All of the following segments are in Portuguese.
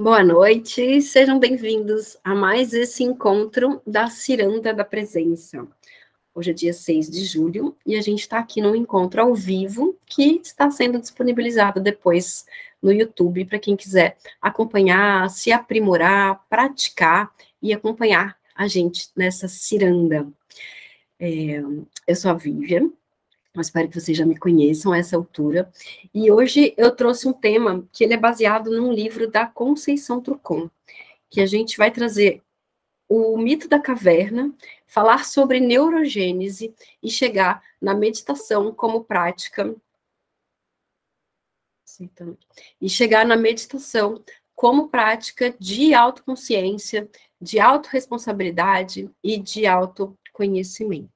Boa noite, sejam bem-vindos a mais esse encontro da Ciranda da Presença. Hoje é dia 6 de julho e a gente está aqui num encontro ao vivo que está sendo disponibilizado depois no YouTube para quem quiser acompanhar, se aprimorar, praticar e acompanhar a gente nessa ciranda. Eu sou a Vivian. Eu espero que vocês já me conheçam a essa altura. E hoje eu trouxe um tema que ele é baseado num livro da Conceição Trucon, que a gente vai trazer o mito da caverna, falar sobre neurogênese e chegar na meditação como prática. E chegar na meditação como prática de autoconsciência, de autorresponsabilidade e de autoconhecimento.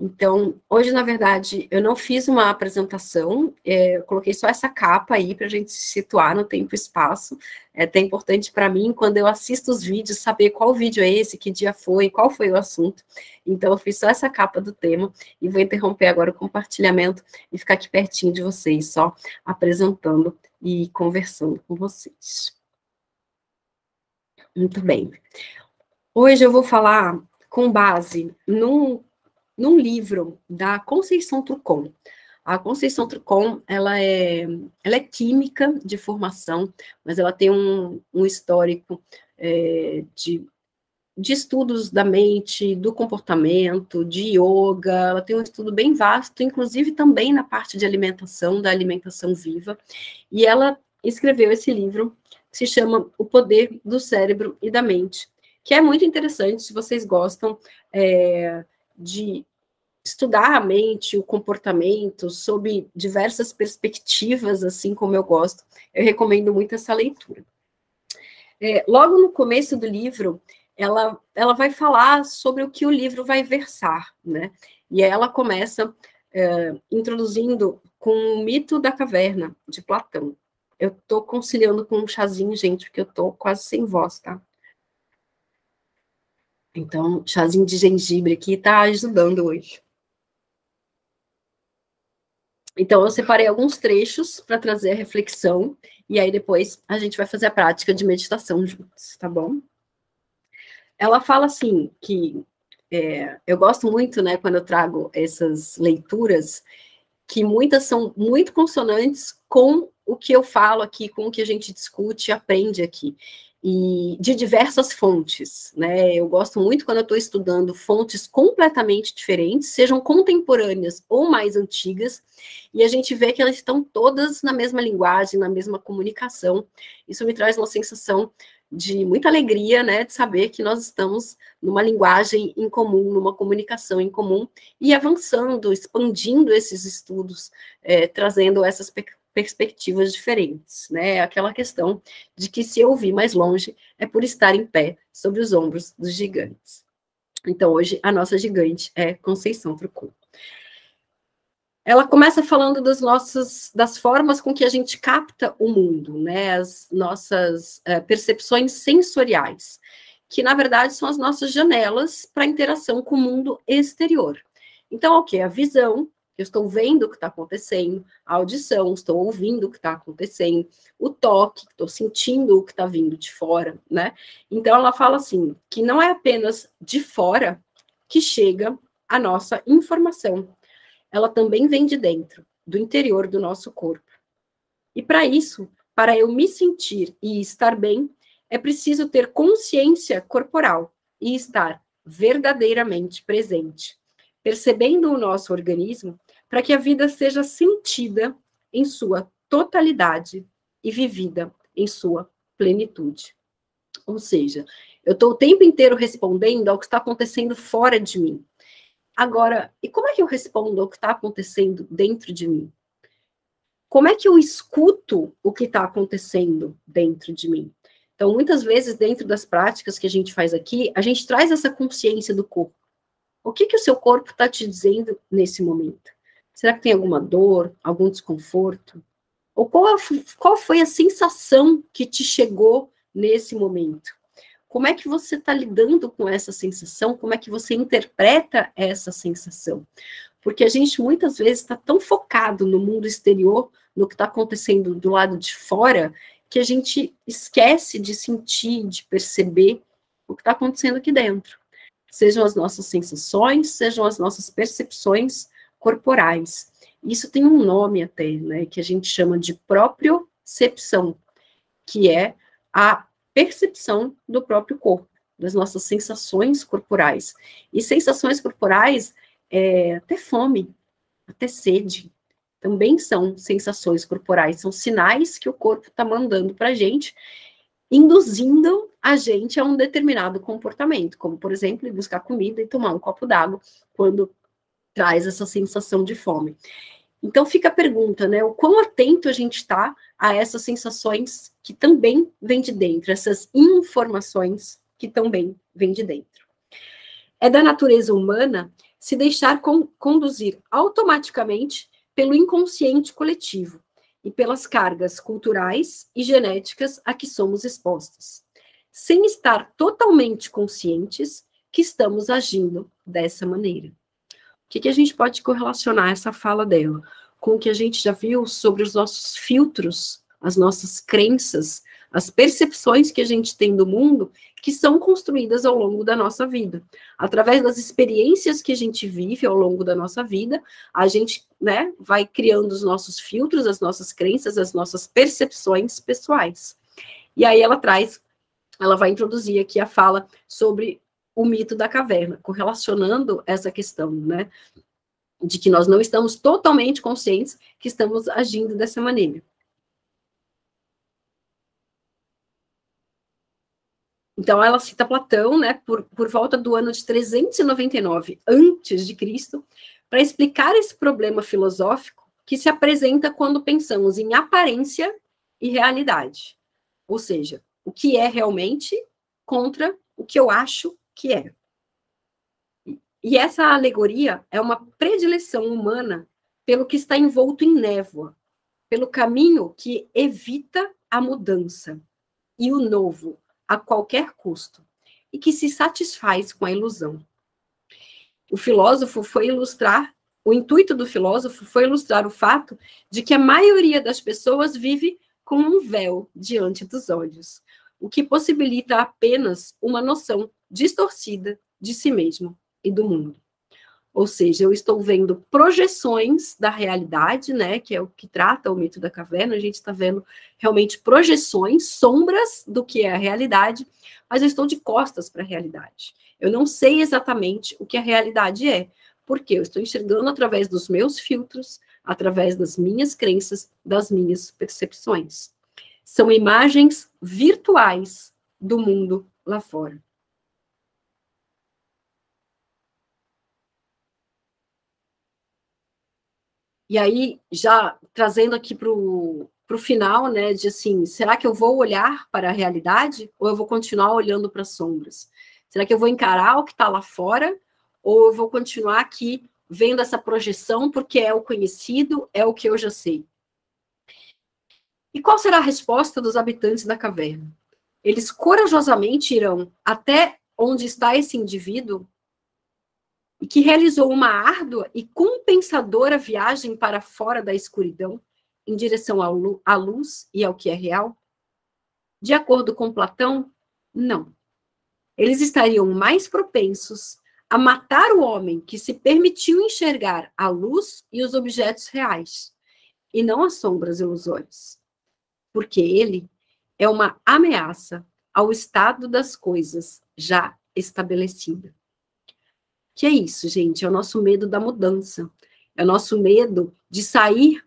Então, hoje, na verdade, eu não fiz uma apresentação, eu coloquei só essa capa aí para a gente se situar no tempo e espaço. É até importante para mim, quando eu assisto os vídeos, saber qual vídeo é esse, que dia foi, qual foi o assunto. Então, eu fiz só essa capa do tema e vou interromper agora o compartilhamento e ficar aqui pertinho de vocês, só apresentando e conversando com vocês. Muito bem. Hoje eu vou falar com base num livro da Conceição Trucon. A Conceição Trucon, ela é química de formação, mas ela tem um histórico de estudos da mente, do comportamento, de yoga, ela tem um estudo bem vasto, inclusive também na parte de alimentação, da alimentação viva, e ela escreveu esse livro, que se chama O Poder do Cérebro e da Mente, que é muito interessante, se vocês gostam de estudar a mente, o comportamento, sob diversas perspectivas, assim como eu gosto, eu recomendo muito essa leitura. Logo no começo do livro, ela vai falar sobre o que o livro vai versar, né? E aí ela começa introduzindo com o mito da caverna, de Platão. Eu estou conciliando com um chazinho, gente, porque eu estou quase sem voz, tá? Então, chazinho de gengibre aqui está ajudando hoje. Então, eu separei alguns trechos para trazer a reflexão, e aí depois a gente vai fazer a prática de meditação juntos, tá bom? Ela fala assim, que eu gosto muito, né, quando eu trago essas leituras, que muitas são muito consonantes com o que eu falo aqui, com o que a gente discute e aprende aqui, e de diversas fontes, né? Eu gosto muito quando eu estou estudando fontes completamente diferentes, sejam contemporâneas ou mais antigas, e a gente vê que elas estão todas na mesma linguagem, na mesma comunicação. Isso me traz uma sensação de muita alegria, né, de saber que nós estamos numa linguagem em comum, numa comunicação em comum, e avançando, expandindo esses estudos, trazendo essas perspectivas diferentes, né? Aquela questão de que se eu ouvir mais longe é por estar em pé sobre os ombros dos gigantes. Então, hoje, a nossa gigante é Conceição Trucon. Ela começa falando das formas com que a gente capta o mundo, né? As nossas percepções sensoriais, que, na verdade, são as nossas janelas para a interação com o mundo exterior. Então, o que? A visão, eu estou vendo o que está acontecendo, a audição, estou ouvindo o que está acontecendo, o toque, estou sentindo o que está vindo de fora, né? Então, ela fala assim, que não é apenas de fora que chega a nossa informação, ela também vem de dentro, do interior do nosso corpo. E para isso, para eu me sentir e estar bem, é preciso ter consciência corporal e estar verdadeiramente presente, percebendo o nosso organismo, para que a vida seja sentida em sua totalidade e vivida em sua plenitude. Ou seja, eu estou o tempo inteiro respondendo ao que está acontecendo fora de mim. Agora, e como é que eu respondo ao que está acontecendo dentro de mim? Como é que eu escuto o que está acontecendo dentro de mim? Então, muitas vezes, dentro das práticas que a gente faz aqui, a gente traz essa consciência do corpo. O que o seu corpo está te dizendo nesse momento? Será que tem alguma dor, algum desconforto? Ou qual foi a sensação que te chegou nesse momento? Como é que você está lidando com essa sensação? Como é que você interpreta essa sensação? Porque a gente, muitas vezes, está tão focado no mundo exterior, no que está acontecendo do lado de fora, que a gente esquece de sentir, de perceber o que está acontecendo aqui dentro. Sejam as nossas sensações, sejam as nossas percepções corporais. Isso tem um nome até, né, que a gente chama de propriocepção, que é a percepção do próprio corpo, das nossas sensações corporais. E sensações corporais, até fome, até sede, também são sensações corporais, são sinais que o corpo está mandando para a gente, induzindo a gente a um determinado comportamento, como, por exemplo, ir buscar comida e tomar um copo d'água, quando traz essa sensação de fome. Então, fica a pergunta, né? O quão atento a gente está a essas sensações que também vêm de dentro, essas informações que também vêm de dentro. É da natureza humana se deixar conduzir automaticamente pelo inconsciente coletivo e pelas cargas culturais e genéticas a que somos expostos, sem estar totalmente conscientes que estamos agindo dessa maneira. O que a gente pode correlacionar essa fala dela com o que a gente já viu sobre os nossos filtros, as nossas crenças, as percepções que a gente tem do mundo, que são construídas ao longo da nossa vida. Através das experiências que a gente vive ao longo da nossa vida, a gente, né, vai criando os nossos filtros, as nossas crenças, as nossas percepções pessoais. E aí ela vai introduzir aqui a fala sobre o mito da caverna, correlacionando essa questão, né, de que nós não estamos totalmente conscientes que estamos agindo dessa maneira. Então, ela cita Platão, né, por volta do ano de 399 a.C., para explicar esse problema filosófico que se apresenta quando pensamos em aparência e realidade. Ou seja, o que é realmente contra o que eu acho que é. E essa alegoria é uma predileção humana pelo que está envolto em névoa, pelo caminho que evita a mudança e o novo a qualquer custo, e que se satisfaz com a ilusão. O intuito do filósofo foi ilustrar o fato de que a maioria das pessoas vive com um véu diante dos olhos, o que possibilita apenas uma noção distorcida de si mesmo e do mundo. Ou seja, eu estou vendo projeções da realidade, né, que é o que trata o mito da caverna, a gente está vendo realmente projeções, sombras do que é a realidade, mas eu estou de costas para a realidade. Eu não sei exatamente o que a realidade é, porque eu estou enxergando através dos meus filtros, através das minhas crenças, das minhas percepções. São imagens virtuais do mundo lá fora. E aí, já trazendo aqui para o final, né, de assim, será que eu vou olhar para a realidade ou eu vou continuar olhando para as sombras? Será que eu vou encarar o que está lá fora ou eu vou continuar aqui vendo essa projeção porque é o conhecido, é o que eu já sei? E qual será a resposta dos habitantes da caverna? Eles corajosamente irão até onde está esse indivíduo e que realizou uma árdua e compensadora viagem para fora da escuridão, em direção à luz e ao que é real? De acordo com Platão, não. Eles estariam mais propensos a matar o homem que se permitiu enxergar a luz e os objetos reais, e não as sombras ilusórias, porque ele é uma ameaça ao estado das coisas já estabelecida. Que é isso, gente? É o nosso medo da mudança. É o nosso medo de sair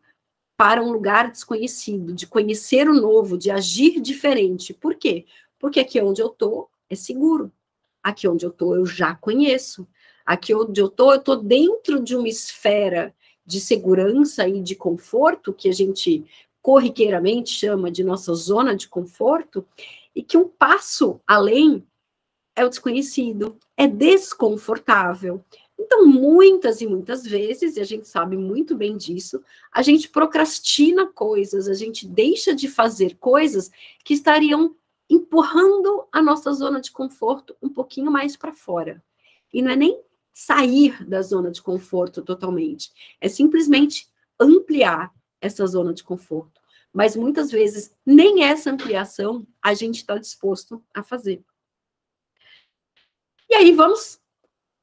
para um lugar desconhecido, de conhecer o novo, de agir diferente. Por quê? Porque aqui onde eu estou é seguro. Aqui onde eu estou eu já conheço. Aqui onde eu estou dentro de uma esfera de segurança e de conforto, que a gente corriqueiramente chama de nossa zona de conforto, e que um passo além é o desconhecido, é desconfortável. Então, muitas e muitas vezes, e a gente sabe muito bem disso, a gente procrastina coisas, a gente deixa de fazer coisas que estariam empurrando a nossa zona de conforto um pouquinho mais para fora. E não é nem sair da zona de conforto totalmente, é simplesmente ampliar essa zona de conforto, mas muitas vezes nem essa ampliação a gente está disposto a fazer. E aí vamos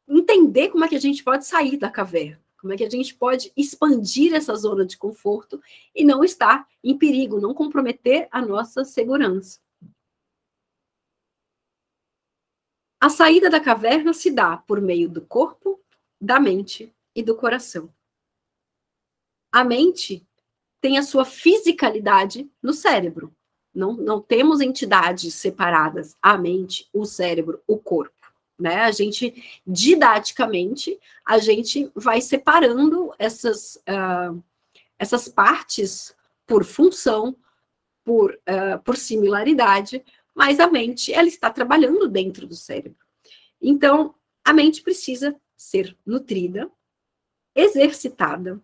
entender como é que a gente pode sair da caverna, como é que a gente pode expandir essa zona de conforto e não estar em perigo, não comprometer a nossa segurança. A saída da caverna se dá por meio do corpo, da mente e do coração. A mente tem a sua fisicalidade no cérebro. Não temos entidades separadas, a mente, o cérebro, o corpo. Né? A gente, didaticamente, a gente vai separando essas partes por função, por similaridade, mas a mente, ela está trabalhando dentro do cérebro. Então, a mente precisa ser nutrida, exercitada,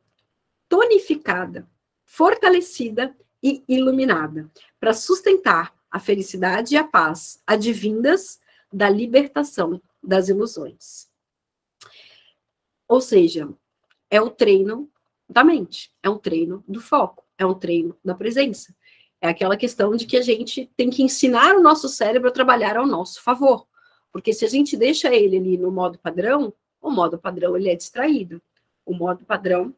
tonificada, fortalecida e iluminada, para sustentar a felicidade e a paz advindas da libertação das ilusões. Ou seja, é o treino da mente, é um treino do foco, é um treino da presença. É aquela questão de que a gente tem que ensinar o nosso cérebro a trabalhar ao nosso favor. Porque se a gente deixa ele ali no modo padrão, o modo padrão ele é distraído. O modo padrão,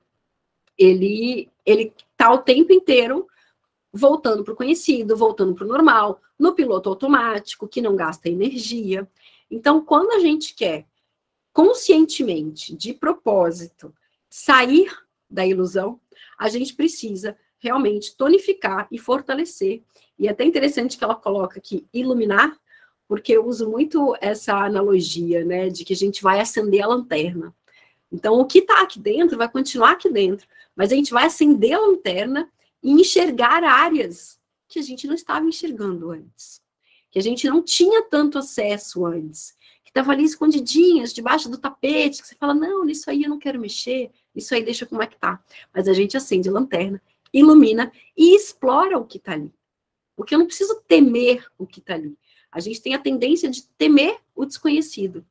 ele está o tempo inteiro voltando para o conhecido, voltando para o normal, no piloto automático, que não gasta energia. Então, quando a gente quer conscientemente, de propósito, sair da ilusão, a gente precisa realmente tonificar e fortalecer. E é até interessante que ela coloca aqui, iluminar, porque eu uso muito essa analogia, né, de que a gente vai acender a lanterna. Então, o que está aqui dentro vai continuar aqui dentro, mas a gente vai acender a lanterna e enxergar áreas que a gente não estava enxergando antes, que a gente não tinha tanto acesso antes, que estava ali escondidinhas, debaixo do tapete, que você fala, não, nisso aí eu não quero mexer, isso aí deixa como é que tá. Mas a gente acende a lanterna, ilumina e explora o que está ali. Porque eu não preciso temer o que está ali. A gente tem a tendência de temer o desconhecido.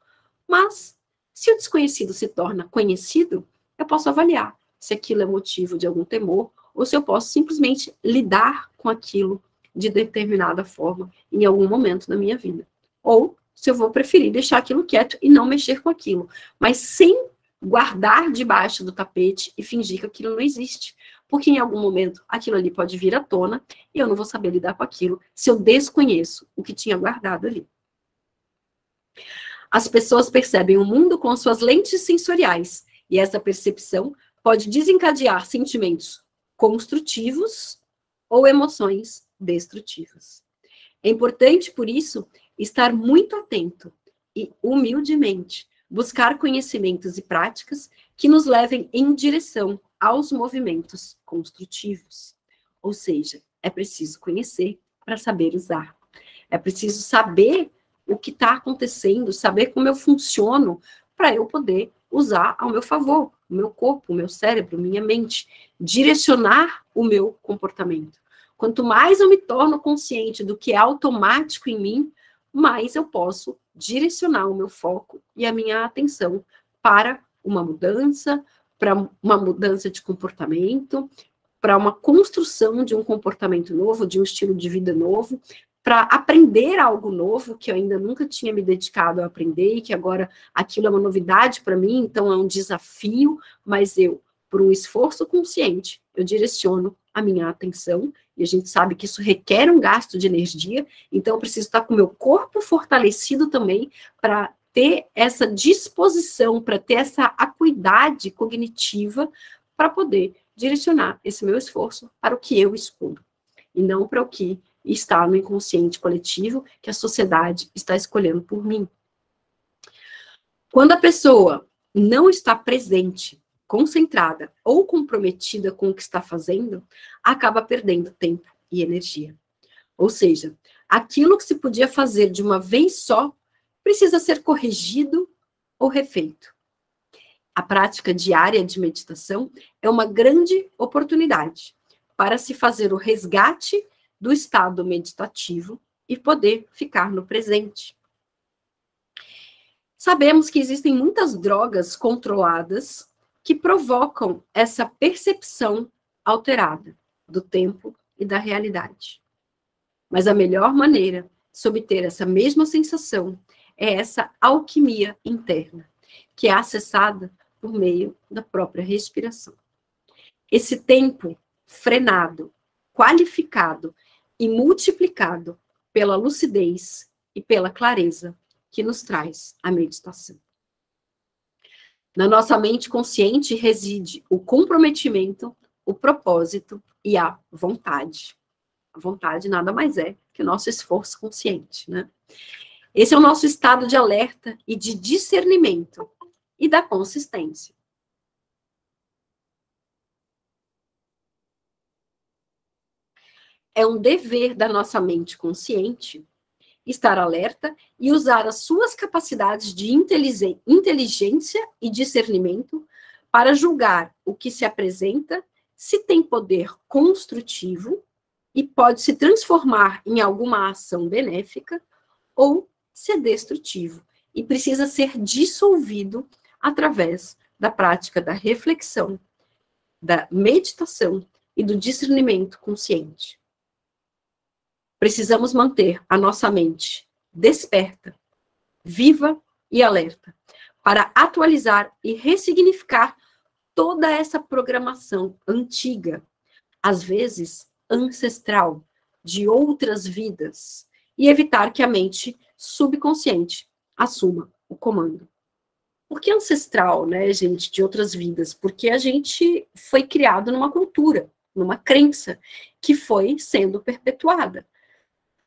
Mas, se o desconhecido se torna conhecido, eu posso avaliar se aquilo é motivo de algum temor ou se eu posso simplesmente lidar com aquilo de determinada forma em algum momento da minha vida. Ou se eu vou preferir deixar aquilo quieto e não mexer com aquilo, mas sem guardar debaixo do tapete e fingir que aquilo não existe. Porque em algum momento aquilo ali pode vir à tona e eu não vou saber lidar com aquilo se eu desconheço o que tinha guardado ali. As pessoas percebem o mundo com suas lentes sensoriais e essa percepção pode desencadear sentimentos construtivos ou emoções destrutivas. É importante, por isso, estar muito atento e, humildemente, buscar conhecimentos e práticas que nos levem em direção aos movimentos construtivos. Ou seja, é preciso conhecer para saber usar. É preciso saber o que está acontecendo, saber como eu funciono, para eu poder usar ao meu favor, o meu corpo, o meu cérebro, minha mente, direcionar o meu comportamento. Quanto mais eu me torno consciente do que é automático em mim, mais eu posso direcionar o meu foco e a minha atenção para uma mudança de comportamento, para uma construção de um comportamento novo, de um estilo de vida novo, para aprender algo novo que eu ainda nunca tinha me dedicado a aprender e que agora aquilo é uma novidade para mim, então é um desafio, mas eu, por um esforço consciente, eu direciono a minha atenção, e a gente sabe que isso requer um gasto de energia, então eu preciso estar com o meu corpo fortalecido também para ter essa disposição, para ter essa acuidade cognitiva para poder direcionar esse meu esforço para o que eu escolho, e não para o que está no inconsciente coletivo que a sociedade está escolhendo por mim. Quando a pessoa não está presente, concentrada ou comprometida com o que está fazendo, acaba perdendo tempo e energia. Ou seja, aquilo que se podia fazer de uma vez só precisa ser corrigido ou refeito. A prática diária de meditação é uma grande oportunidade para se fazer o resgate do estado meditativo e poder ficar no presente. Sabemos que existem muitas drogas controladas que provocam essa percepção alterada do tempo e da realidade. Mas a melhor maneira de obter essa mesma sensação é essa alquimia interna, que é acessada por meio da própria respiração. Esse tempo frenado, qualificado e multiplicado pela lucidez e pela clareza que nos traz a meditação. Na nossa mente consciente reside o comprometimento, o propósito e a vontade. A vontade nada mais é que o nosso esforço consciente, né? Esse é o nosso estado de alerta e de discernimento e da consistência. É um dever da nossa mente consciente estar alerta e usar as suas capacidades de inteligência e discernimento para julgar o que se apresenta, se tem poder construtivo e pode se transformar em alguma ação benéfica, ou se é destrutivo e precisa ser dissolvido através da prática da reflexão, da meditação e do discernimento consciente. Precisamos manter a nossa mente desperta, viva e alerta, para atualizar e ressignificar toda essa programação antiga, às vezes ancestral, de outras vidas, e evitar que a mente subconsciente assuma o comando. Por que ancestral, né, gente, de outras vidas? Porque a gente foi criado numa cultura, numa crença, que foi sendo perpetuada.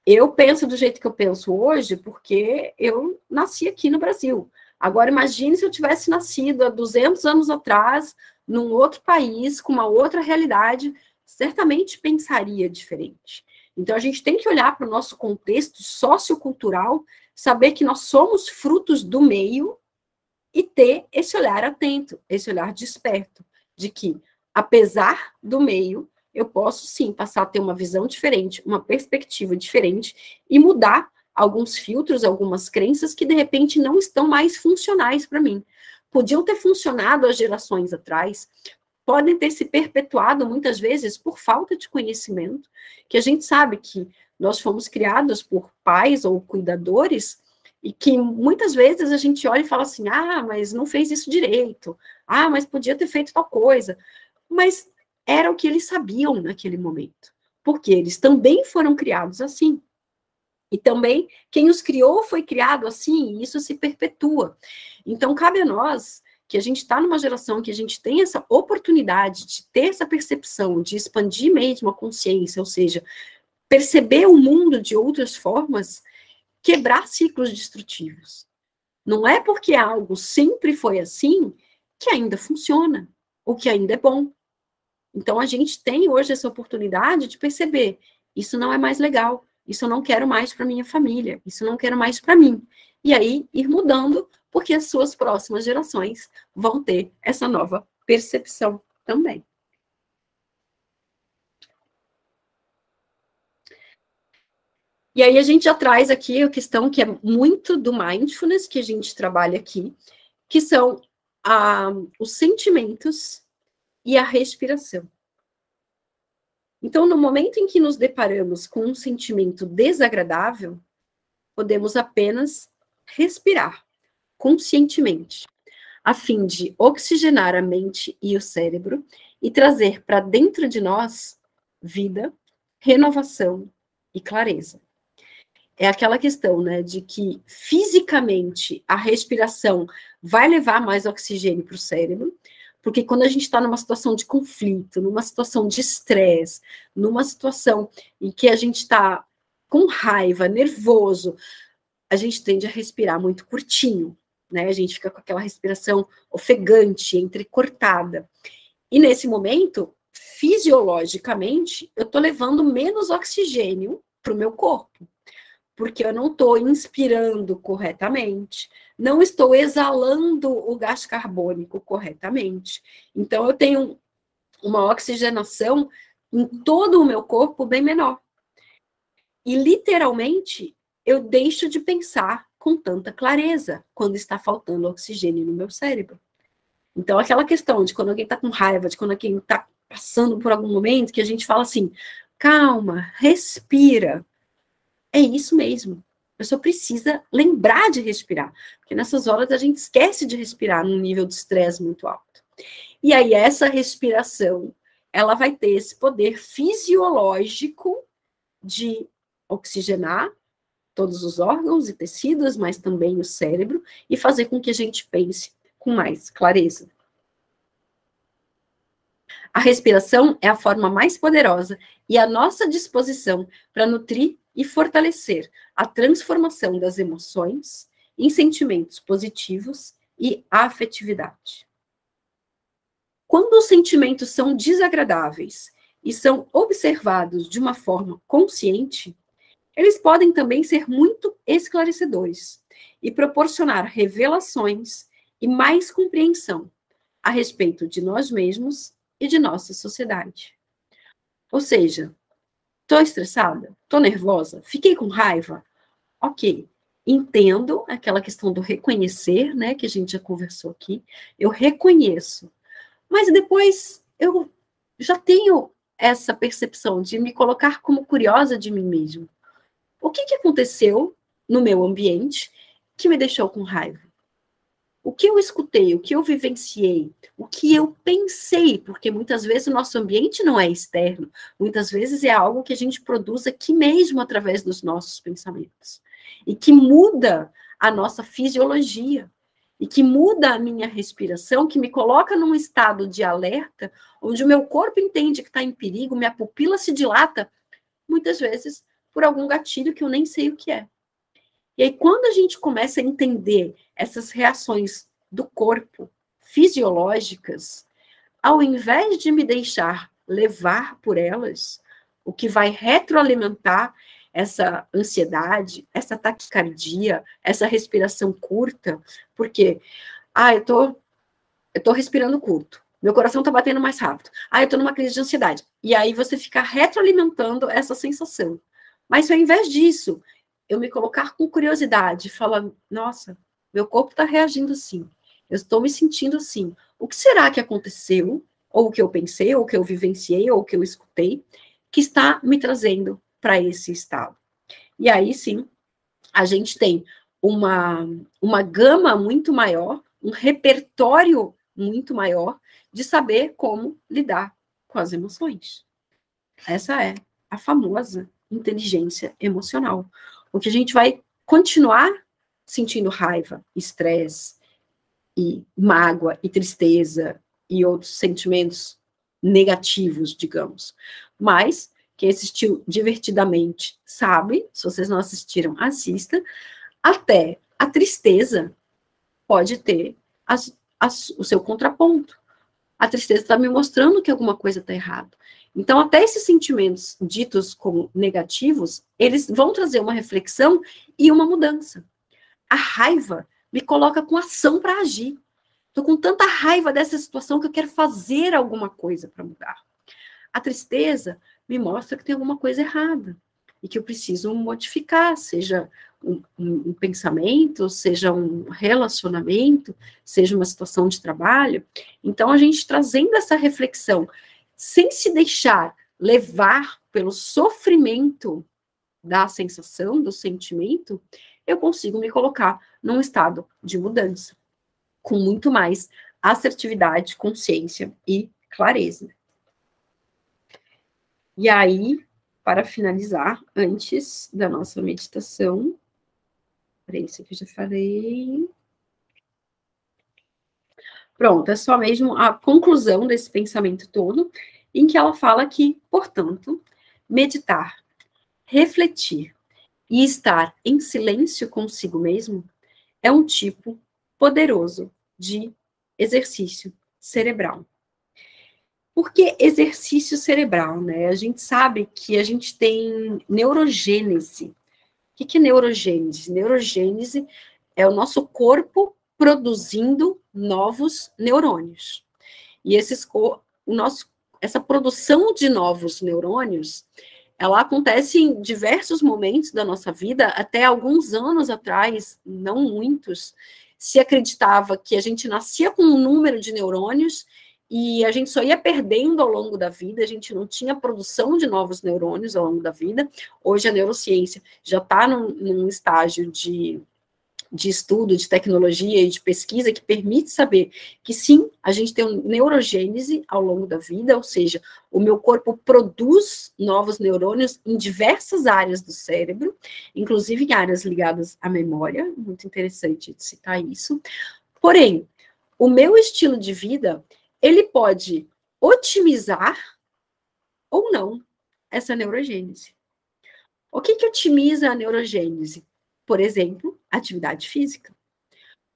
Eu penso do jeito que eu penso hoje porque eu nasci aqui no Brasil. Agora, imagine se eu tivesse nascido há 200 anos atrás, num outro país, com uma outra realidade, certamente pensaria diferente. Então, a gente tem que olhar para o nosso contexto sociocultural, saber que nós somos frutos do meio e ter esse olhar atento, esse olhar desperto, de que, apesar do meio, eu posso, sim, passar a ter uma visão diferente, uma perspectiva diferente e mudar alguns filtros, algumas crenças que, de repente, não estão mais funcionais para mim. Podiam ter funcionado há gerações atrás, podem ter se perpetuado, muitas vezes, por falta de conhecimento, que a gente sabe que nós fomos criados por pais ou cuidadores e que, muitas vezes, a gente olha e fala assim, ah, mas não fez isso direito, ah, mas podia ter feito tal coisa, mas era o que eles sabiam naquele momento, porque eles também foram criados assim. E também, quem os criou foi criado assim, e isso se perpetua. Então, cabe a nós, que a gente está numa geração que a gente tem essa oportunidade de ter essa percepção, de expandir mesmo a consciência, ou seja, perceber o mundo de outras formas, quebrar ciclos destrutivos. Não é porque algo sempre foi assim que ainda funciona, ou que ainda é bom. Então, a gente tem hoje essa oportunidade de perceber, isso não é mais legal, isso eu não quero mais para minha família, isso eu não quero mais para mim. E aí, ir mudando, porque as suas próximas gerações vão ter essa nova percepção também. E aí, a gente já traz aqui a questão que é muito do mindfulness, que a gente trabalha aqui, que são os sentimentos e a respiração. Então, no momento em que nos deparamos com um sentimento desagradável, podemos apenas respirar conscientemente, a fim de oxigenar a mente e o cérebro e trazer para dentro de nós vida, renovação e clareza. É aquela questão, né, de que fisicamente a respiração vai levar mais oxigênio para o cérebro, porque quando a gente está numa situação de conflito, numa situação de estresse, numa situação em que a gente está com raiva, nervoso, a gente tende a respirar muito curtinho, né? A gente fica com aquela respiração ofegante, entrecortada. E nesse momento, fisiologicamente, eu estou levando menos oxigênio para o meu corpo, porque eu não estou inspirando corretamente, não estou exalando o gás carbônico corretamente. Então, eu tenho uma oxigenação em todo o meu corpo bem menor. E, literalmente, eu deixo de pensar com tanta clareza quando está faltando oxigênio no meu cérebro. Então, aquela questão de quando alguém está com raiva, de quando alguém está passando por algum momento, que a gente fala assim, calma, respira. É isso mesmo. A pessoa precisa lembrar de respirar, porque nessas horas a gente esquece de respirar num nível de estresse muito alto. E aí essa respiração, ela vai ter esse poder fisiológico de oxigenar todos os órgãos e tecidos, mas também o cérebro, e fazer com que a gente pense com mais clareza. A respiração é a forma mais poderosa e a nossa disposição para nutrir e fortalecer a transformação das emoções em sentimentos positivos e afetividade. Quando os sentimentos são desagradáveis e são observados de uma forma consciente, eles podem também ser muito esclarecedores e proporcionar revelações e mais compreensão a respeito de nós mesmos e de nossa sociedade. Ou seja, estou estressada? Estou nervosa? Fiquei com raiva? Ok, entendo aquela questão do reconhecer, né, que a gente já conversou aqui. Eu reconheço, mas depois eu já tenho essa percepção de me colocar como curiosa de mim mesma. O que aconteceu no meu ambiente que me deixou com raiva? O que eu escutei, o que eu vivenciei, o que eu pensei, porque muitas vezes o nosso ambiente não é externo, muitas vezes é algo que a gente produz aqui mesmo através dos nossos pensamentos, e que muda a nossa fisiologia, e que muda a minha respiração, que me coloca num estado de alerta, onde o meu corpo entende que está em perigo, minha pupila se dilata, muitas vezes por algum gatilho que eu nem sei o que é. E aí, quando a gente começa a entender essas reações do corpo, fisiológicas, ao invés de me deixar levar por elas, o que vai retroalimentar essa ansiedade, essa taquicardia, essa respiração curta, porque, eu tô respirando curto, meu coração tá batendo mais rápido, eu tô numa crise de ansiedade. E aí você fica retroalimentando essa sensação. Mas se ao invés disso, eu me colocar com curiosidade, falar, nossa, meu corpo está reagindo assim, eu estou me sentindo assim, o que será que aconteceu, ou o que eu pensei, ou o que eu vivenciei, ou o que eu escutei, que está me trazendo para esse estado? E aí, sim, a gente tem uma gama muito maior, um repertório muito maior de saber como lidar com as emoções. Essa é a famosa inteligência emocional. Porque a gente vai continuar sentindo raiva, estresse, e mágoa, e tristeza, e outros sentimentos negativos, digamos. Mas, quem assistiu divertidamente sabe, se vocês não assistiram, assista, até a tristeza pode ter o seu contraponto. A tristeza está me mostrando que alguma coisa está errada. Então, até esses sentimentos ditos como negativos, eles vão trazer uma reflexão e uma mudança. A raiva me coloca com ação para agir. Estou com tanta raiva dessa situação que eu quero fazer alguma coisa para mudar. A tristeza me mostra que tem alguma coisa errada e que eu preciso modificar, seja um pensamento, seja um relacionamento, seja uma situação de trabalho. Então, a gente trazendo essa reflexão, sem se deixar levar pelo sofrimento da sensação, do sentimento, eu consigo me colocar num estado de mudança, com muito mais assertividade, consciência e clareza. E aí, para finalizar, antes da nossa meditação, peraí, isso aqui eu já falei. Pronto, é só mesmo a conclusão desse pensamento todo, em que ela fala que, portanto, meditar, refletir e estar em silêncio consigo mesmo é um tipo poderoso de exercício cerebral. Por que exercício cerebral, né? A gente sabe que a gente tem neurogênese. O que é neurogênese? Neurogênese é o nosso corpo produzindo novos neurônios. E essa produção de novos neurônios, ela acontece em diversos momentos da nossa vida. Até alguns anos atrás, não muitos, se acreditava que a gente nascia com um número de neurônios e a gente só ia perdendo ao longo da vida, a gente não tinha produção de novos neurônios ao longo da vida. Hoje a neurociência já está num estágio de estudo, de tecnologia e de pesquisa que permite saber que sim, a gente tem uma neurogênese ao longo da vida, ou seja, o meu corpo produz novos neurônios em diversas áreas do cérebro, inclusive em áreas ligadas à memória, muito interessante citar isso. Porém, o meu estilo de vida, ele pode otimizar ou não essa neurogênese. O que otimiza a neurogênese? Por exemplo, atividade física.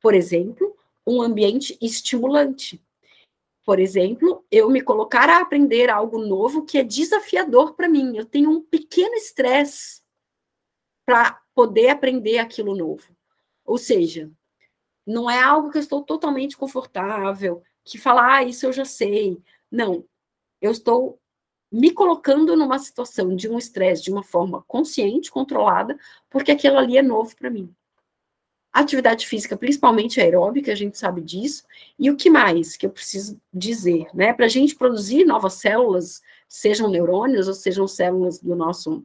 Por exemplo, um ambiente estimulante. Por exemplo, eu me colocar a aprender algo novo que é desafiador para mim. Eu tenho um pequeno estresse para poder aprender aquilo novo. Ou seja, não é algo que eu estou totalmente confortável, que falar, isso eu já sei. Não, eu estou me colocando numa situação de um estresse de uma forma consciente, controlada, porque aquilo ali é novo para mim. Atividade física, principalmente aeróbica, a gente sabe disso. E o que mais que eu preciso dizer, né? Para a gente produzir novas células, sejam neurônios ou sejam células do nosso,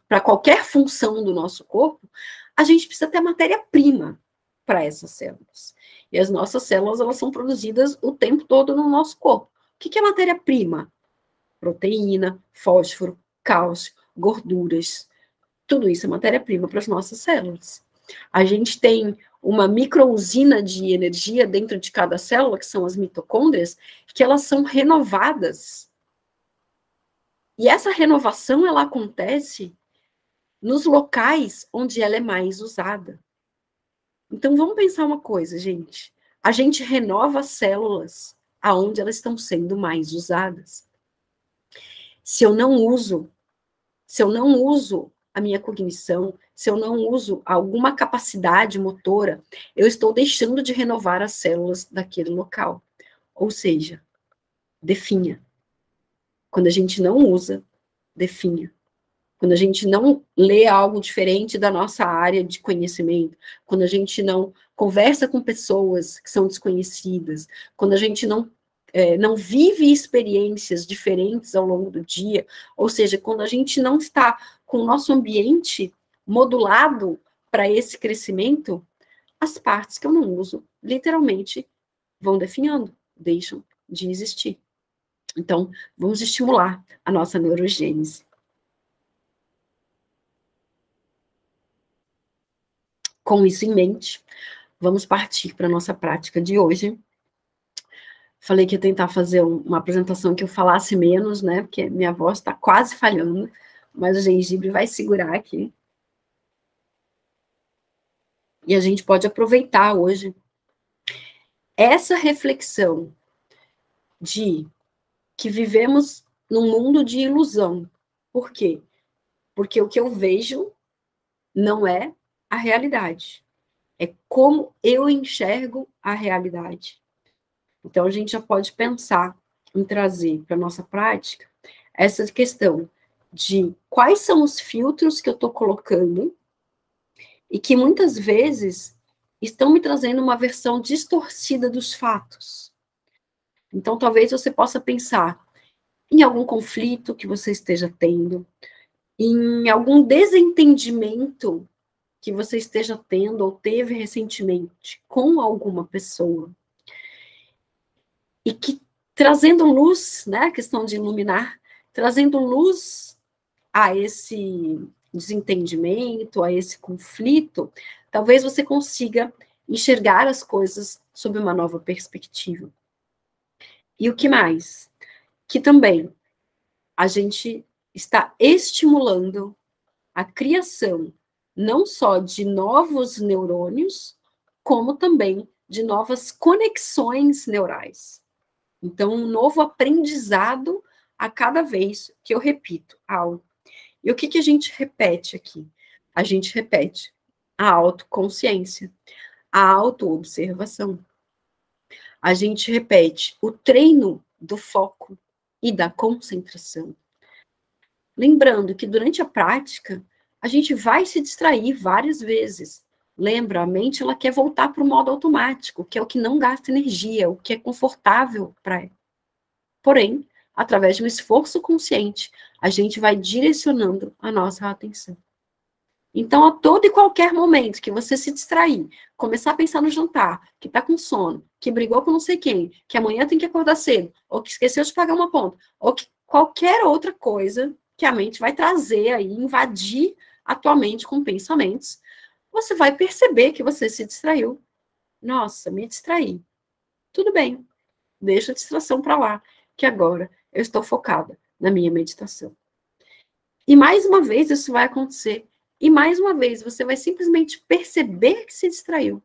para qualquer função do nosso corpo, a gente precisa ter matéria-prima para essas células. E as nossas células, elas são produzidas o tempo todo no nosso corpo. O que é matéria-prima? Proteína, fósforo, cálcio, gorduras. Tudo isso é matéria-prima para as nossas células. A gente tem uma microusina de energia dentro de cada célula, que são as mitocôndrias, que elas são renovadas. E essa renovação, ela acontece nos locais onde ela é mais usada. Então, vamos pensar uma coisa, gente. A gente renova as células aonde elas estão sendo mais usadas. Se eu não uso a minha cognição, se eu não uso alguma capacidade motora, eu estou deixando de renovar as células daquele local. Ou seja, definha. Quando a gente não usa, definha. Quando a gente não lê algo diferente da nossa área de conhecimento, quando a gente não conversa com pessoas que são desconhecidas, quando a gente não vive experiências diferentes ao longo do dia, ou seja, quando a gente não está com o nosso ambiente modulado para esse crescimento, as partes que eu não uso, literalmente, vão definhando, deixam de existir. Então, vamos estimular a nossa neurogênese. Com isso em mente, vamos partir para a nossa prática de hoje. Falei que ia tentar fazer uma apresentação que eu falasse menos, né? Porque minha voz está quase falhando, mas o gengibre vai segurar aqui. E a gente pode aproveitar hoje essa reflexão de que vivemos num mundo de ilusão. Por quê? Porque o que eu vejo não é a realidade. É como eu enxergo a realidade. Então, a gente já pode pensar em trazer para a nossa prática essa questão de quais são os filtros que eu estou colocando e que muitas vezes estão me trazendo uma versão distorcida dos fatos. Então, talvez você possa pensar em algum conflito que você esteja tendo, em algum desentendimento que você esteja tendo ou teve recentemente com alguma pessoa. E que, trazendo luz, né, a questão de iluminar, trazendo luz a esse desentendimento, a esse conflito, talvez você consiga enxergar as coisas sob uma nova perspectiva. E o que mais? Que também a gente está estimulando a criação não só de novos neurônios, como também de novas conexões neurais. Então, um novo aprendizado a cada vez que eu repito algo. E o que a gente repete aqui? A gente repete a autoconsciência, a autoobservação. A gente repete o treino do foco e da concentração. Lembrando que durante a prática, a gente vai se distrair várias vezes, Lembra, a mente ela quer voltar para o modo automático, que é o que não gasta energia, o que é confortável para ela. Porém, através de um esforço consciente, a gente vai direcionando a nossa atenção. Então, a todo e qualquer momento que você se distrair, começar a pensar no jantar, que está com sono, que brigou com não sei quem, que amanhã tem que acordar cedo, ou que esqueceu de pagar uma conta, ou que qualquer outra coisa que a mente vai trazer aí, invadir a tua mente com pensamentos, você vai perceber que você se distraiu. Nossa, me distraí. Tudo bem, deixa a distração para lá, que agora eu estou focada na minha meditação. E mais uma vez isso vai acontecer. E mais uma vez você vai simplesmente perceber que se distraiu,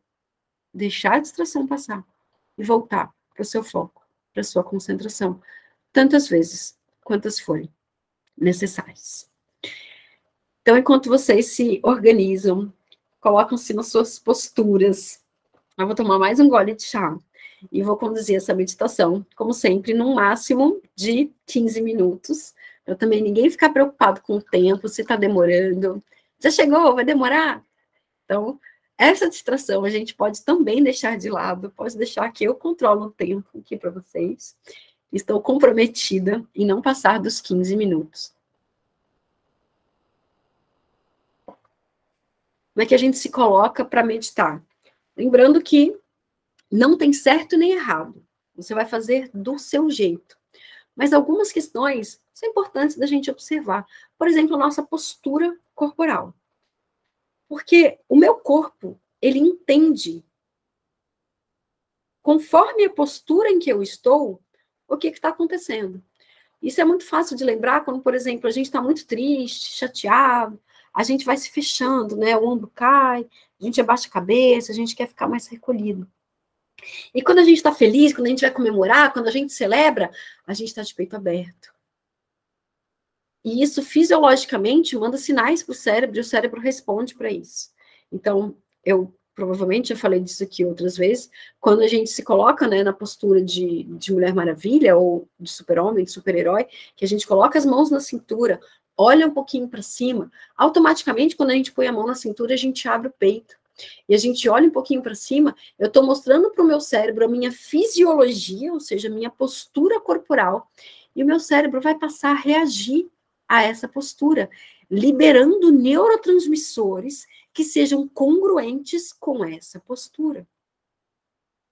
deixar a distração passar e voltar para o seu foco, para a sua concentração, tantas vezes quantas forem necessárias. Então, enquanto vocês se organizam, colocam-se nas suas posturas, eu vou tomar mais um gole de chá e vou conduzir essa meditação, como sempre, num máximo de 15 minutos, para também ninguém ficar preocupado com o tempo, se está demorando. Já chegou? Vai demorar? Então, essa distração a gente pode também deixar de lado, pode deixar que eu controlo o tempo aqui para vocês. Estou comprometida em não passar dos 15 minutos. Como é que a gente se coloca para meditar? Lembrando que não tem certo nem errado. Você vai fazer do seu jeito. Mas algumas questões são importantes da gente observar. Por exemplo, a nossa postura corporal. Porque o meu corpo, ele entende, conforme a postura em que eu estou, o que está acontecendo. Isso é muito fácil de lembrar quando, por exemplo, a gente está muito triste, chateado, a gente vai se fechando, né? O ombro cai, a gente abaixa a cabeça, a gente quer ficar mais recolhido. E quando a gente está feliz, quando a gente vai comemorar, quando a gente celebra, a gente está de peito aberto. E isso, fisiologicamente, manda sinais para o cérebro, e o cérebro responde para isso. Então, eu provavelmente já falei disso aqui outras vezes, quando a gente se coloca, né, na postura de Mulher Maravilha, ou de super-homem, de super-herói, que a gente coloca as mãos na cintura, olha um pouquinho para cima, automaticamente, quando a gente põe a mão na cintura, a gente abre o peito. E a gente olha um pouquinho para cima, eu estou mostrando para o meu cérebro a minha fisiologia, ou seja, a minha postura corporal, e o meu cérebro vai passar a reagir a essa postura, liberando neurotransmissores que sejam congruentes com essa postura.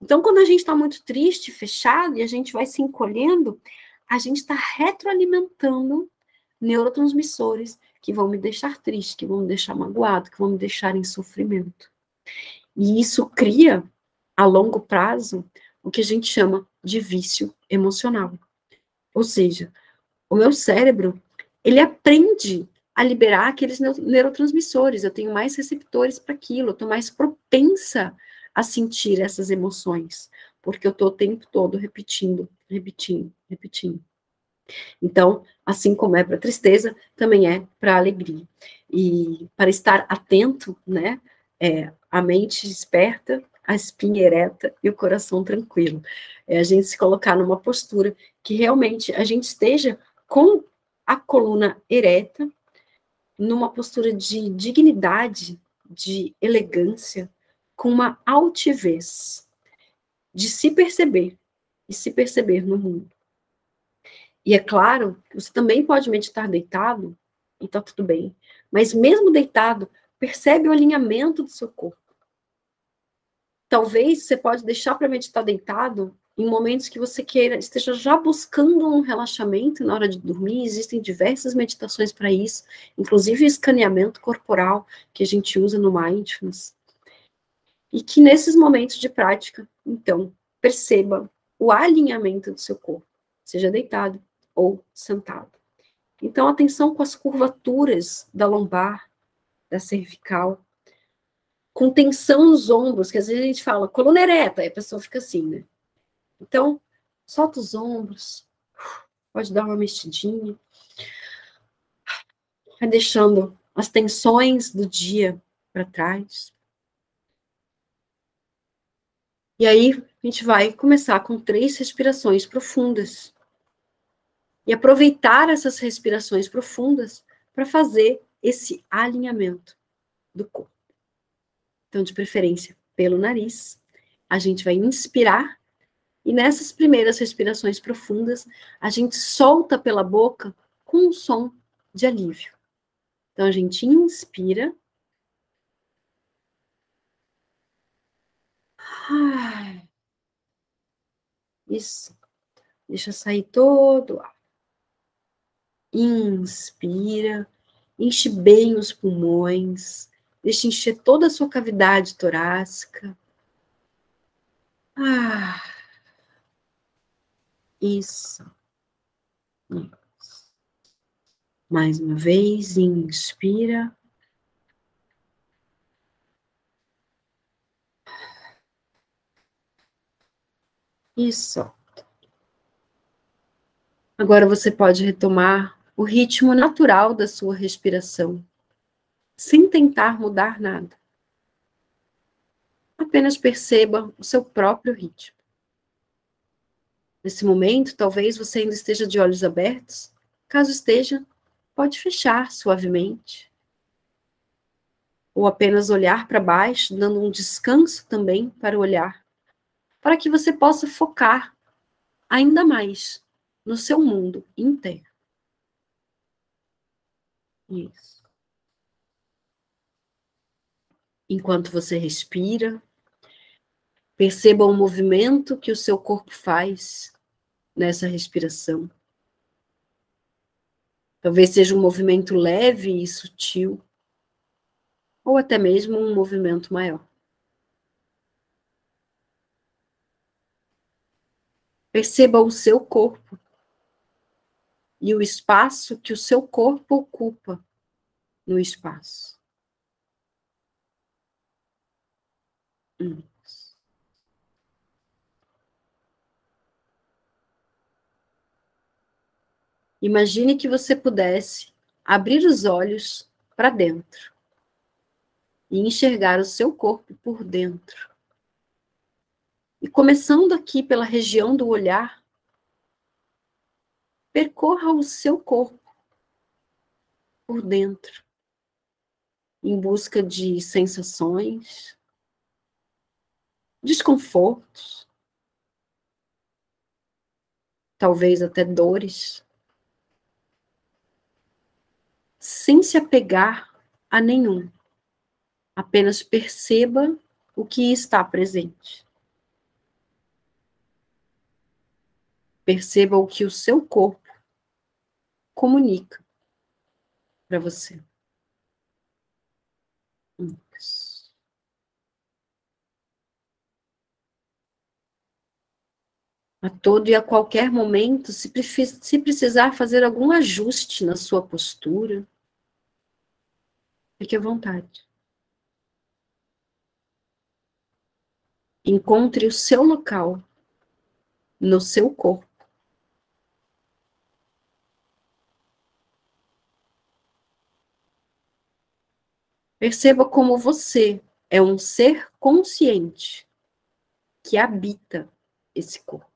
Então, quando a gente está muito triste, fechado, e a gente vai se encolhendo, a gente está retroalimentando neurotransmissores que vão me deixar triste, que vão me deixar magoado, que vão me deixar em sofrimento. E isso cria, a longo prazo, o que a gente chama de vício emocional. Ou seja, o meu cérebro, ele aprende a liberar aqueles neurotransmissores, eu tenho mais receptores para aquilo, eu estou mais propensa a sentir essas emoções, porque eu estou o tempo todo repetindo. Então, assim como é para a tristeza, também é para a alegria. E para estar atento, né, a mente esperta, a espinha ereta e o coração tranquilo. É a gente se colocar numa postura que realmente a gente esteja com a coluna ereta, numa postura de dignidade, de elegância, com uma altivez, de se perceber e se perceber no mundo. E é claro, você também pode meditar deitado, e tá tudo bem. Mas mesmo deitado, percebe o alinhamento do seu corpo. Talvez você pode deixar para meditar deitado em momentos que você queira, esteja já buscando um relaxamento na hora de dormir. Existem diversas meditações para isso, inclusive escaneamento corporal que a gente usa no Mindfulness. E que nesses momentos de prática, então, perceba o alinhamento do seu corpo, seja deitado ou sentado. Então, atenção com as curvaturas da lombar, da cervical, com tensão nos ombros, que às vezes a gente fala coluna ereta, aí a pessoa fica assim, né? Então, solta os ombros, pode dar uma mexidinha, vai deixando as tensões do dia para trás. E aí, a gente vai começar com 3 respirações profundas. E aproveitar essas respirações profundas para fazer esse alinhamento do corpo. Então, de preferência, pelo nariz. A gente vai inspirar, e nessas primeiras respirações profundas, a gente solta pela boca com um som de alívio. Então, a gente inspira. Isso. Deixa sair todo o ar. Inspira. Enche bem os pulmões. Deixa encher toda a sua cavidade torácica. Isso. Mais uma vez, inspira. Isso. Agora você pode retomar o ritmo natural da sua respiração, sem tentar mudar nada. Apenas perceba o seu próprio ritmo. Nesse momento, talvez você ainda esteja de olhos abertos. Caso esteja, pode fechar suavemente. Ou apenas olhar para baixo, dando um descanso também para o olhar, para que você possa focar ainda mais no seu mundo interno. Isso. Enquanto você respira, perceba o movimento que o seu corpo faz nessa respiração. Talvez seja um movimento leve e sutil, ou até mesmo um movimento maior. Perceba o seu corpo e o espaço que o seu corpo ocupa no espaço. Imagine que você pudesse abrir os olhos para dentro e enxergar o seu corpo por dentro. E começando aqui pela região do olhar, percorra o seu corpo por dentro, em busca de sensações, desconfortos, talvez até dores, sem se apegar a nenhum. Apenas perceba o que está presente. Perceba o que o seu corpo comunica para você. Isso. A todo e a qualquer momento, se precisar fazer algum ajuste na sua postura, fique à vontade. Encontre o seu local no seu corpo. Perceba como você é um ser consciente que habita esse corpo.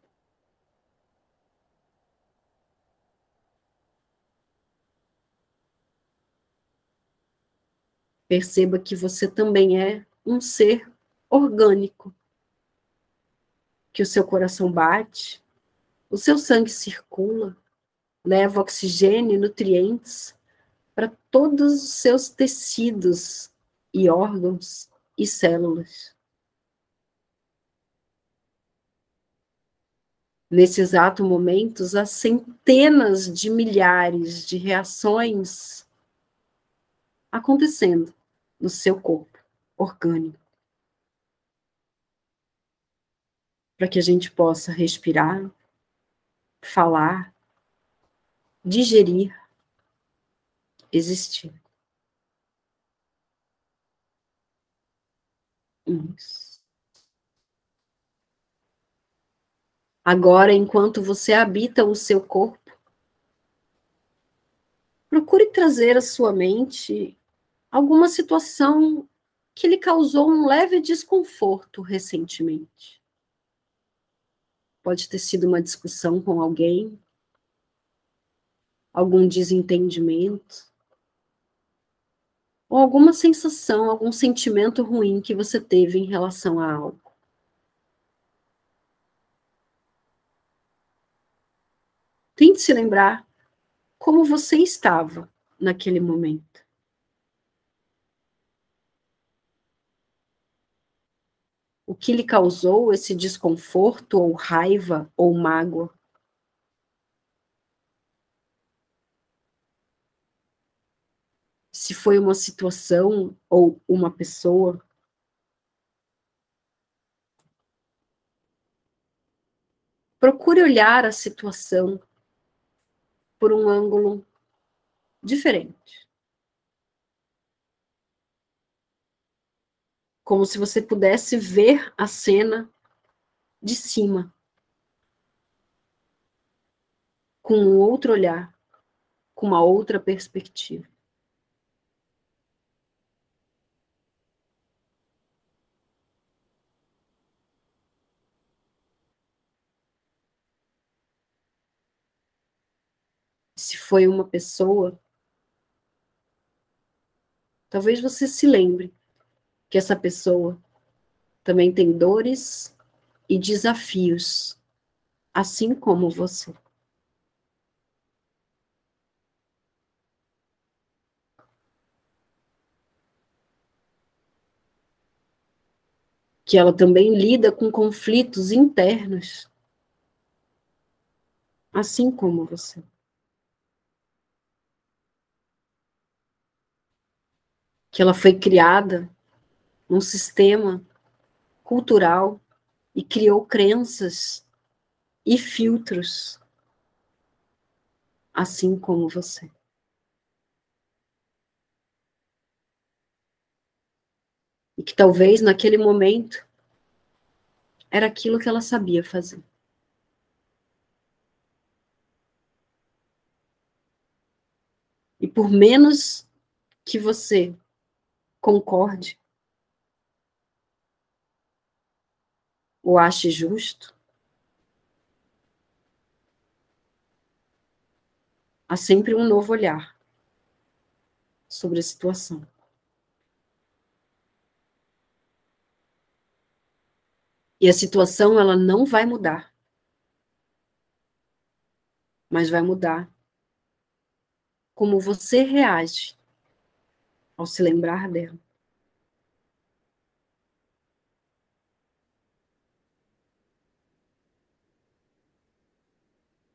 Perceba que você também é um ser orgânico, que o seu coração bate, o seu sangue circula, leva oxigênio e nutrientes para todos os seus tecidos e órgãos e células. Nesse exato momento, há centenas de milhares de reações acontecendo no seu corpo orgânico, para que a gente possa respirar, falar, digerir, existir. Isso. Agora, enquanto você habita o seu corpo, procure trazer à sua mente alguma situação que lhe causou um leve desconforto recentemente. Pode ter sido uma discussão com alguém, algum desentendimento, ou alguma sensação, algum sentimento ruim que você teve em relação a algo. Tente se lembrar como você estava naquele momento. O que lhe causou esse desconforto, ou raiva, ou mágoa? Se foi uma situação ou uma pessoa. Procure olhar a situação por um ângulo diferente. Como se você pudesse ver a cena de cima, com um outro olhar, com uma outra perspectiva. Se foi uma pessoa, talvez você se lembre que essa pessoa também tem dores e desafios, assim como você. Que ela também lida com conflitos internos, assim como você. Que ela foi criada num sistema cultural e criou crenças e filtros, assim como você. E que talvez naquele momento era aquilo que ela sabia fazer. E por menos que você concorde ou ache justo, há sempre um novo olhar sobre a situação. E a situação, ela não vai mudar, mas vai mudar como você reage ao se lembrar dela.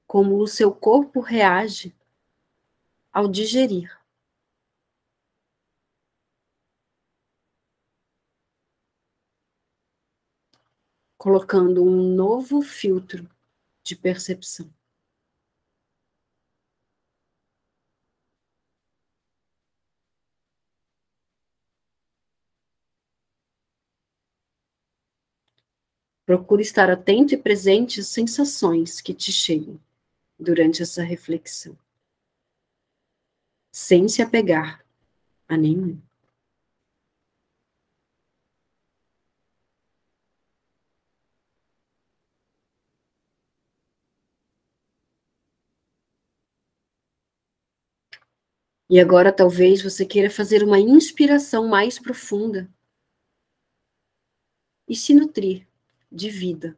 Como o seu corpo reage ao digerir. Colocando um novo filtro de percepção. Procure estar atento e presente às sensações que te chegam durante essa reflexão, sem se apegar a nenhum. E agora talvez você queira fazer uma inspiração mais profunda e se nutrir de vida.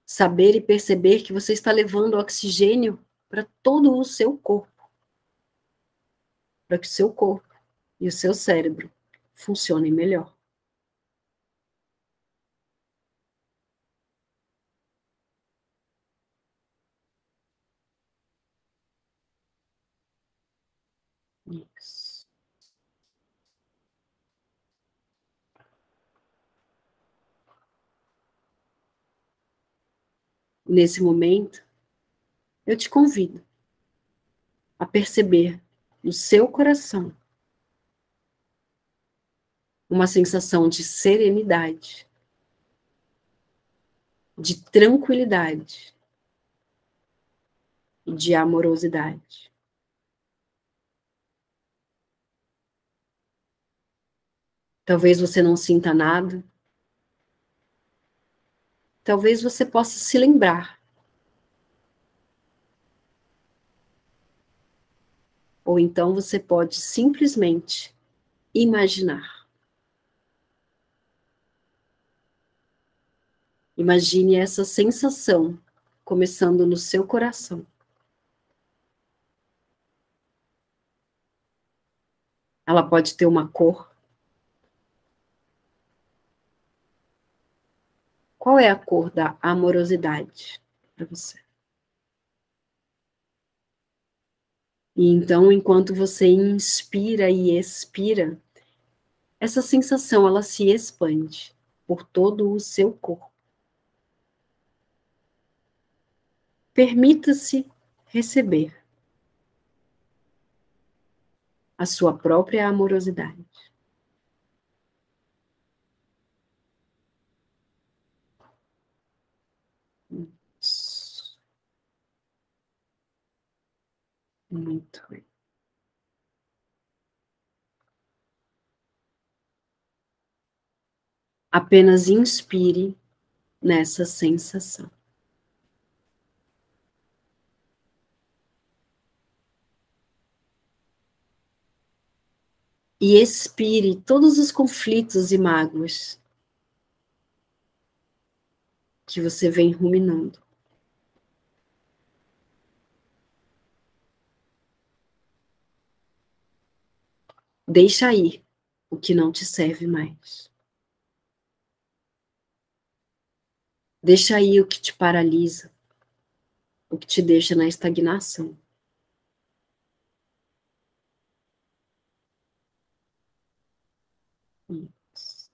Saber e perceber que você está levando oxigênio para todo o seu corpo, para que o seu corpo e o seu cérebro funcionem melhor. Isso. Nesse momento, eu te convido a perceber no seu coração uma sensação de serenidade, de tranquilidade e de amorosidade. Talvez você não sinta nada, talvez você possa se lembrar Ou então você pode simplesmente imaginar. Imagine essa sensação começando no seu coração. Ela pode ter uma cor. Qual é a cor da amorosidade para você? E então, enquanto você inspira e expira, essa sensação ela se expande por todo o seu corpo. Permita-se receber a sua própria amorosidade. Isso. Muito bem. Apenas inspire nessa sensação. E expire todos os conflitos e mágoas que você vem ruminando. Deixa ir o que não te serve mais. Deixa ir o que te paralisa, o que te deixa na estagnação. Isso.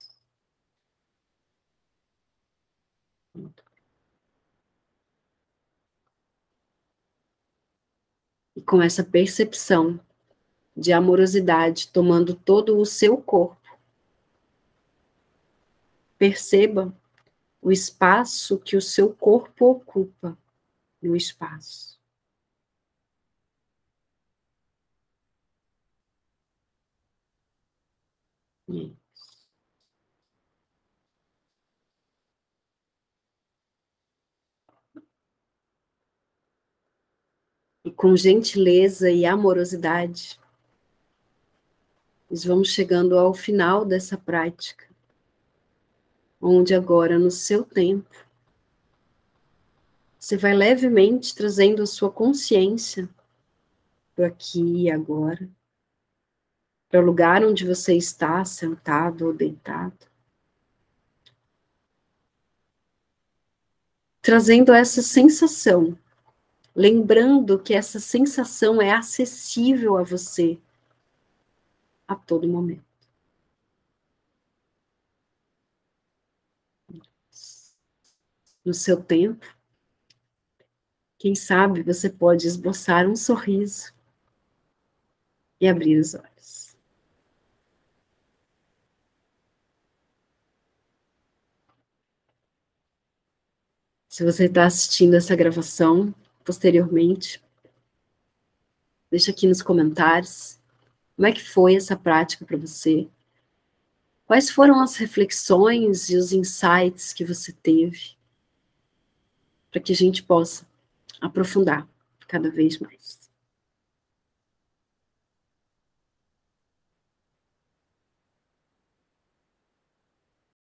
E com essa percepção de amorosidade tomando todo o seu corpo, perceba o espaço que o seu corpo ocupa no espaço. Isso. E com gentileza e amorosidade, nós vamos chegando ao final dessa prática, onde agora, no seu tempo, você vai levemente trazendo a sua consciência para aqui e agora, para o lugar onde você está, sentado ou deitado, trazendo essa sensação, lembrando que essa sensação é acessível a você a todo momento. No seu tempo, quem sabe você pode esboçar um sorriso e abrir os olhos. Se você está assistindo essa gravação posteriormente, deixa aqui nos comentários como é que foi essa prática para você. Quais foram as reflexões e os insights que você teve, para que a gente possa aprofundar cada vez mais.